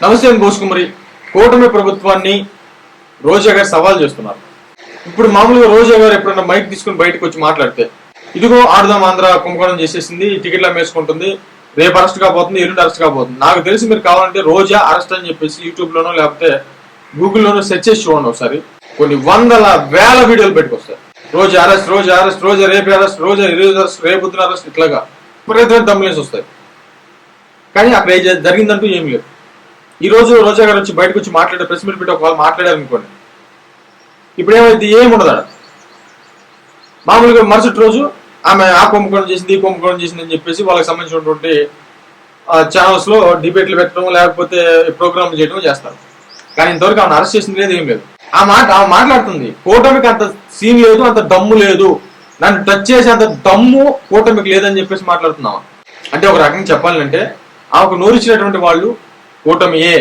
నమస్తే భోస్కుమరి. కూటమి ప్రభుత్వాన్ని రోజా గారు సవాల్ చేస్తున్నారు. ఇప్పుడు మామూలుగా రోజా గారు ఎప్పుడన్నా మైక్ తీసుకుని బయటకు వచ్చి మాట్లాడితే, ఇదిగో ఆడుదాం ఆంధ్ర కుంభకోణం చేసేసింది, టికెట్లు అమ్మేసుకుంటుంది, రేపు అరెస్ట్ కాబోతుంది, ఎల్లుండి అరెస్ట్ కాబోతుంది. నాకు తెలిసి మీరు కావాలంటే రోజా అరెస్ట్ అని చెప్పేసి యూట్యూబ్ లోనో లేకపోతే గూగుల్లోనో సెర్చ్ చేసి చూడండి ఒకసారి. కొన్ని వందల వేల వీడియోలు పెట్టుకొస్తాయి. రోజా అరెస్ట్, రోజా అరెస్ట్, రోజా రేపు అరెస్ట్, రోజా ఈరోజు అరెస్ట్, రేపు అరెస్ట్, ఇట్లాగా విపరీతమైన తమ్ములేసి వస్తాయి. కానీ అక్కడ జరిగిందంటూ ఏం లేదు. ఈ రోజు రోజా గారు వచ్చి బయటకు వచ్చి మాట్లాడే ప్రెస్ మీట్ పెట్టి ఒకవేళ మాట్లాడారనుకోండి, ఇప్పుడు ఏమైంది? ఏముండదు. మామూలుగా మరుసటి రోజు ఆమె ఆ కుంభకోణం చేసింది, ఈ కుంభకోణం చేసింది అని చెప్పేసి వాళ్ళకి సంబంధించినటువంటి ఛానల్స్ లో డిబేట్లు పెట్టడం లేకపోతే ప్రోగ్రామ్ చేయడం చేస్తారు. కానీ ఇంతవరకు ఆమెను అరెస్ట్ చేసింది లేదు, ఏం లేదు. ఆమె మాట్లాడుతుంది, కూటమికి అంత సీన్ లేదు, అంత దమ్ము లేదు, నన్ను టచ్ చేసి అంత దమ్ము కూటమికి లేదని చెప్పేసి మాట్లాడుతున్నాం. అంటే ఒక రకంగా చెప్పాలంటే ఆమెకు నోరిచ్చినటువంటి వాళ్ళు కూటమియే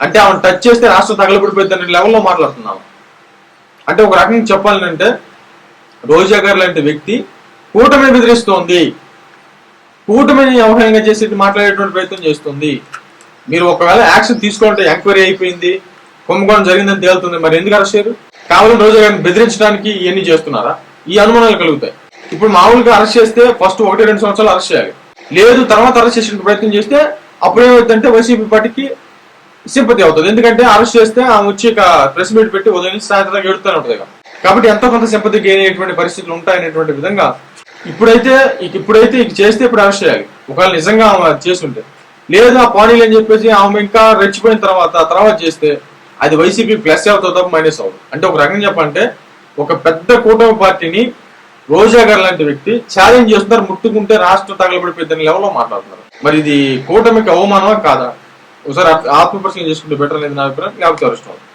అంటే ఆమెను టచ్ చేస్తే రాష్ట్రం తగలబడిపోయింది అనే లెవెల్లో మాట్లాడుతున్నాం. అంటే ఒక రకంగా చెప్పాలంటే రోజా గారు లాంటి వ్యక్తి కూటమిని బెదిరిస్తోంది, కూటమిని అవహేళనగా చేసి మాట్లాడేటువంటి ప్రయత్నం చేస్తుంది. మీరు ఒకవేళ యాక్షన్ తీసుకోవాలంటే ఎంక్వైరీ అయిపోయింది, కుంభకోణం జరిగిందని తేలుతుంది, మరి ఎందుకు అరెస్ట్ చేయరు? కావాలని రోజా గారిని బెదిరించడానికి ఇవన్నీ చేస్తున్నారా? ఈ అనుమానాలు కలుగుతాయి. ఇప్పుడు మామూలుగా అరెస్ట్ చేస్తే ఫస్ట్ 1-2 సంవత్సరాలు అరెస్ట్ చేయాలి. లేదు తర్వాత అరెస్ట్ చేసే ప్రయత్నం చేస్తే అప్పుడేమవుతుందంటే వైసీపీ పార్టీకి సింపతి అవుతుంది. ఎందుకంటే అరెస్ట్ చేస్తే ఆమె వచ్చి ప్రెస్ మీట్ పెట్టి ఉదయం సాయంత్రం ఎడుతూనే ఉంటుంది కాబట్టి ఎంతో కొంత సింపతి గెయిన్ అయ్యేటువంటి పరిస్థితులు ఉంటాయనేటువంటి విధంగా ఇప్పుడైతే చేస్తే ఇప్పుడు అరెస్ట్ చేయాలి. ఒకవేళ నిజంగా ఆమె చేస్తుంటే, లేదు ఆ పానీలు అని చెప్పేసి ఆమె ఇంకా రెచ్చిపోయిన తర్వాత చేస్తే అది వైసీపీ ప్లస్ అవుతుందో మైనస్ అవుతుంది. అంటే ఒక రకంగా చెప్పాలంటే ఒక పెద్ద కూటమి పార్టీని రోజా గారు లాంటి వ్యక్తి ఛాలెంజ్ చేస్తున్నారు, ముట్టుకుంటే రాష్ట్రం తగలబడిపోయిందని లెవెల్లో మాట్లాడుతున్నారు. మరి ఇది కూటమికి అవమానమా కాదా? ఒకసారి ఆత్మపరిశీలన చేసుకుంటే బెటర్ అనేది నా అభిప్రాయం. లేకపోతే అరెస్ట్ అవుతుంది.